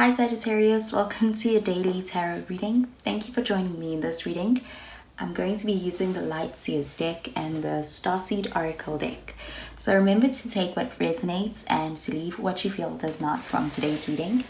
Hi Sagittarius, welcome to your daily tarot reading. Thank you for joining me in this reading. I'm going to be using the Light Seers deck and the Starseed Oracle deck. So remember to take what resonates and to leave what you feel does not from today's reading.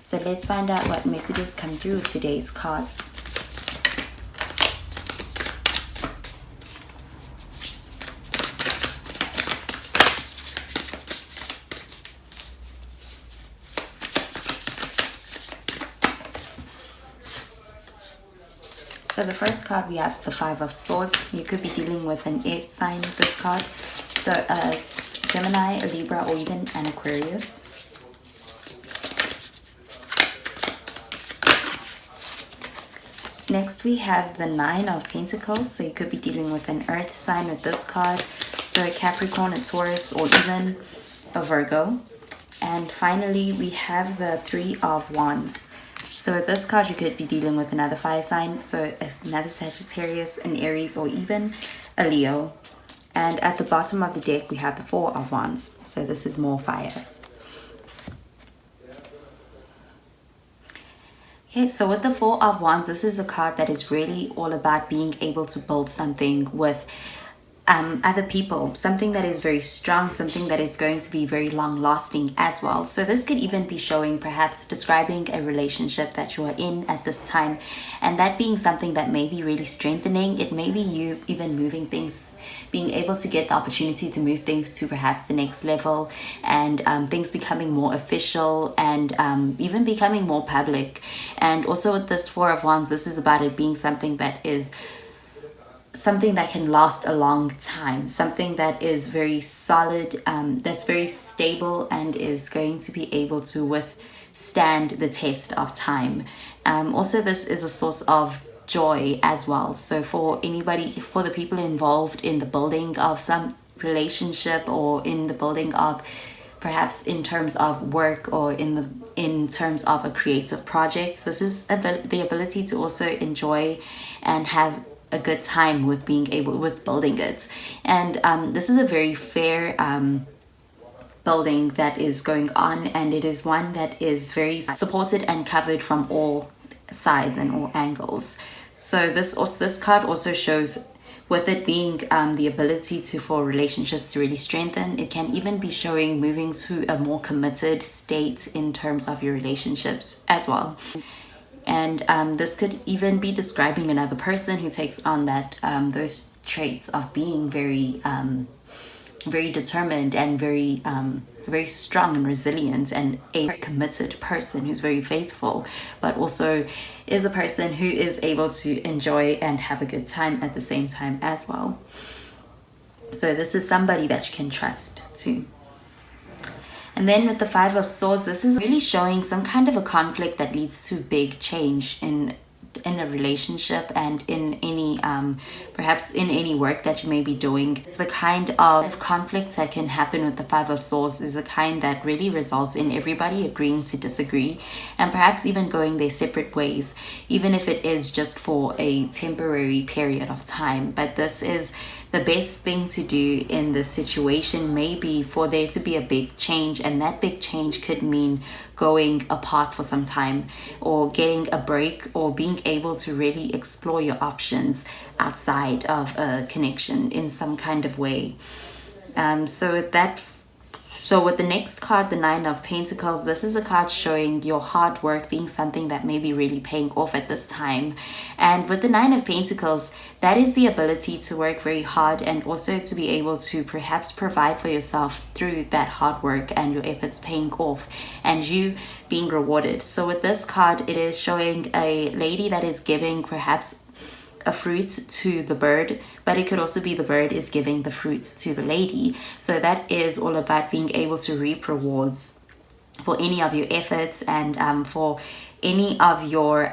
So let's find out what messages come through with today's cards. So the first card we have is the Five of Swords. You could be dealing with an air sign with this card. So a Gemini, a Libra, or even an Aquarius. Next we have the Nine of Pentacles. So you could be dealing with an earth sign with this card. So a Capricorn, a Taurus, or even a Virgo. And finally we have the Three of Wands. So with this card, you could be dealing with another fire sign, so another Sagittarius, an Aries, or even a Leo. And at the bottom of the deck, we have the Four of Wands. So this is more fire. Okay, so with the Four of Wands, this is a card that is really all about being able to build something with other people, something that is very strong, something that is going to be very long lasting as well. So this could even be showing, perhaps describing a relationship that you are in at this time, and that being something that may be really strengthening. It may be you even moving things, being able to get the opportunity to move things to perhaps the next level, and things becoming more official and even becoming more public. And also with this Four of Wands, this is about it being something that is something that can last a long time, something that is very solid, that's very stable, and is going to be able to withstand the test of time. Also, this is a source of joy as well. So for anybody, for the people involved in the building of some relationship, or in the building of perhaps in terms of work, or in terms of a creative project, this is the ability to also enjoy and have a good time with building it. And this is a very fair building that is going on, and it is one that is very supported and covered from all sides and all angles. So this card also shows, with it being the ability for relationships to really strengthen, it can even be showing moving to a more committed state in terms of your relationships as well. And this could even be describing another person who takes on that those traits of being very very determined and very very strong and resilient, and a committed person who's very faithful, but also is a person who is able to enjoy and have a good time at the same time as well. So this is somebody that you can trust too. And then with the Five of Swords, this is really showing some kind of a conflict that leads to big change in a relationship, and in any perhaps in any work that you may be doing. It's the kind of conflict that can happen with the Five of Swords is the kind that really results in everybody agreeing to disagree, and perhaps even going their separate ways, even if it is just for a temporary period of time. But this is the best thing to do in this situation, maybe for there to be a big change, and that big change could mean going apart for some time, or getting a break, or being able to really explore your options outside of a connection in some kind of way. So with the next card, the Nine of Pentacles, this is a card showing your hard work being something that may be really paying off at this time. And with the Nine of Pentacles, that is the ability to work very hard, and also to be able to perhaps provide for yourself through that hard work and your efforts paying off, and you being rewarded. So with this card, it is showing a lady that is giving perhaps a fruit to the bird, but it could also be the bird is giving the fruit to the lady. So that is all about being able to reap rewards for any of your efforts, and for any of your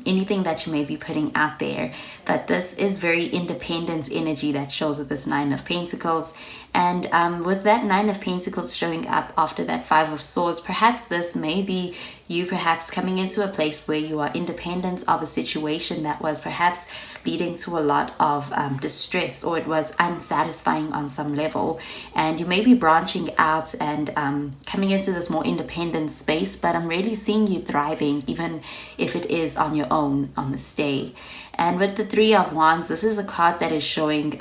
anything that you may be putting out there. But this is very independent energy that shows with this Nine of Pentacles. And with that Nine of Pentacles showing up after that Five of Swords, perhaps this may be you perhaps coming into a place where you are independent of a situation that was perhaps leading to a lot of distress, or it was unsatisfying on some level, and you may be branching out and coming into this more independent space. But I'm really seeing you thriving, even if it is on your own on this day. And with the Three of Wands, this is a card that is showing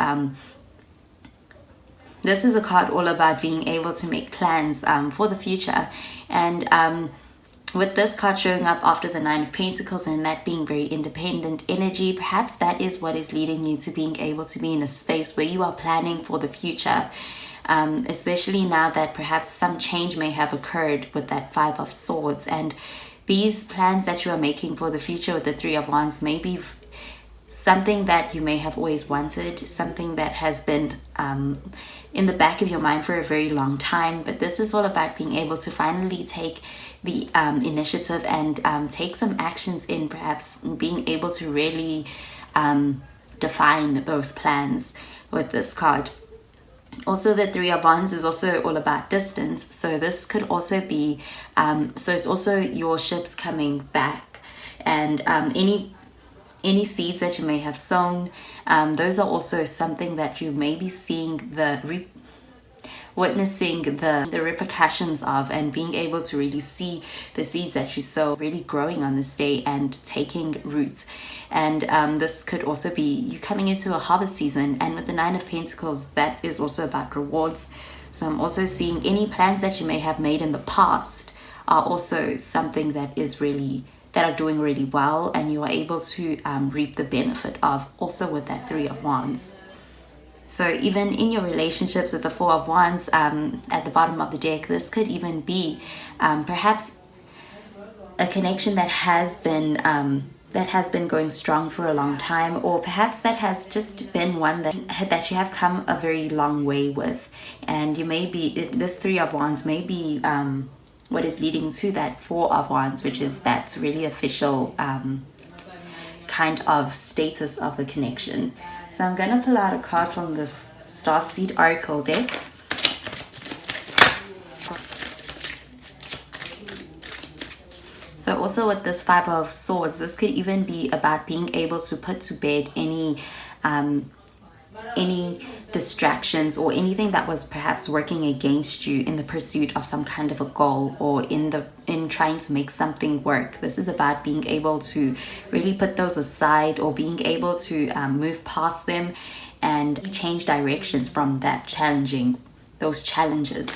this is a card all about being able to make plans for the future. And with this card showing up after the Nine of Pentacles, and that being very independent energy, perhaps that is what is leading you to being able to be in a space where you are planning for the future. Especially now that perhaps some change may have occurred with that Five of Swords. And these plans that you are making for the future with the Three of Wands may be something that you may have always wanted, something that has been in the back of your mind for a very long time. But this is all about being able to finally take the initiative and take some actions in perhaps being able to really define those plans with this card. Also, the Three of Wands is also all about distance. So this could also be, so it's also your ships coming back, and any seeds that you may have sown, those are also something that you may be seeing witnessing the repercussions of, and being able to really see the seeds that you sow really growing on this day and taking root. And this could also be you coming into a harvest season. And with the Nine of Pentacles, that is also about rewards. So I'm also seeing any plans that you may have made in the past are also something that is really, that are doing really well, and you are able to reap the benefit of, also with that Three of Wands. So even in your relationships with the Four of Wands at the bottom of the deck, this could even be perhaps a connection that has been going strong for a long time, or perhaps that has just been one that you have come a very long way with. And you may be, this Three of Wands may be what is leading to that Four of Wands, which is that really official kind of status of the connection. So I'm going to pull out a card from the Starseed Oracle deck. So also with this Five of Swords, this could even be about being able to put to bed any distractions or anything that was perhaps working against you in the pursuit of some kind of a goal, or in trying to make something work. This is about being able to really put those aside, or being able to move past them and change directions from those challenges.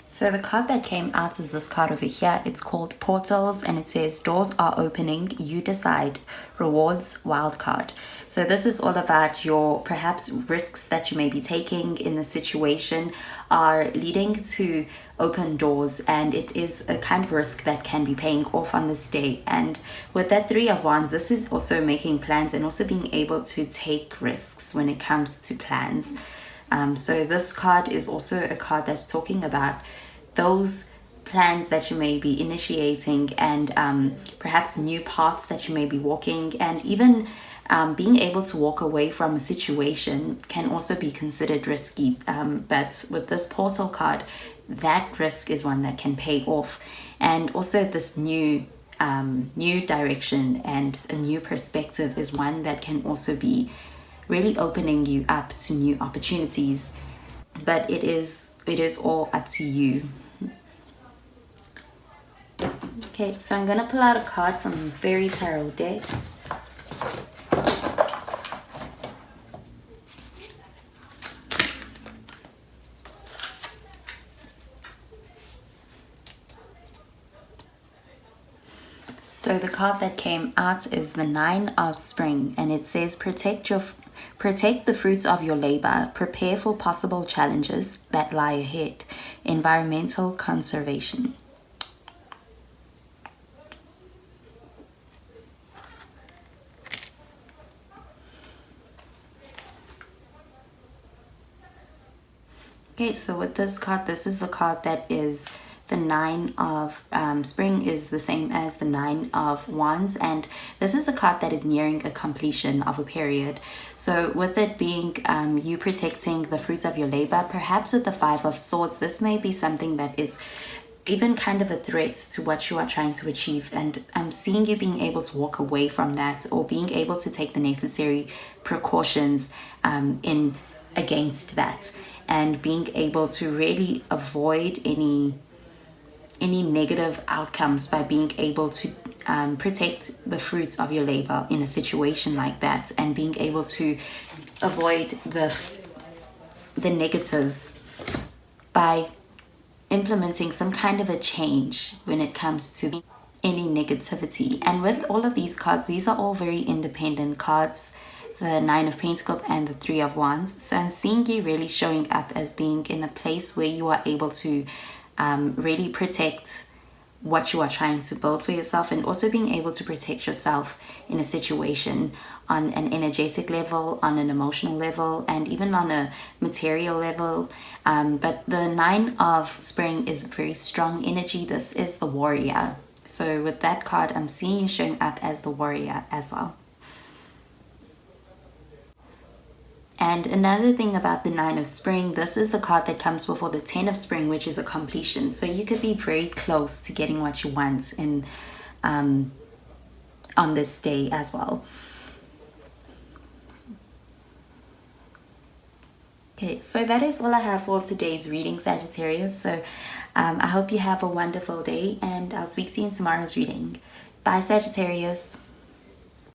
So the card that came out is this card over here. It's called Portals, and it says doors are opening, you decide, rewards, wild card. So this is all about your perhaps risks that you may be taking in the situation are leading to open doors, and it is a kind of risk that can be paying off on this day. And with that Three of Wands, this is also making plans and also being able to take risks when it comes to plans. So this card is also a card that's talking about those plans that you may be initiating, and perhaps new paths that you may be walking, and even being able to walk away from a situation can also be considered risky. But with this Portal card, that risk is one that can pay off. And also this new direction and a new perspective is one that can also be really opening you up to new opportunities. But it is all up to you. Okay, so I'm gonna pull out a card from Fairy Tarot deck. So the card that came out is the Nine of Spring, and it says protect the fruits of your labor, prepare for possible challenges that lie ahead, environmental conservation. Okay, Okay, so with this card, this is the card that is the Nine of Spring is the same as the Nine of Wands, and this is a card that is nearing a completion of a period. So with it being you protecting the fruits of your labor, perhaps with the Five of Swords, this may be something that is even kind of a threat to what you are trying to achieve, and I'm seeing you being able to walk away from that, or being able to take the necessary precautions in against that, and being able to really avoid any negative outcomes by being able to protect the fruits of your labor in a situation like that, and being able to avoid the negatives by implementing some kind of a change when it comes to any negativity. And with all of these cards, these are all very independent cards, the Nine of Pentacles and the Three of Wands. So I'm seeing you really showing up as being in a place where you are able to really protect what you are trying to build for yourself, and also being able to protect yourself in a situation on an energetic level, on an emotional level, and even on a material level. But the Nine of Spring is very strong energy. This is the warrior. So with that card, I'm seeing you showing up as the warrior as well. And another thing about the Nine of Spring, this is the card that comes before the Ten of Spring, which is a completion. So you could be very close to getting what you want in on this day as well. Okay, so that is all I have for today's reading, Sagittarius. So I hope you have a wonderful day, and I'll speak to you in tomorrow's reading. Bye, Sagittarius.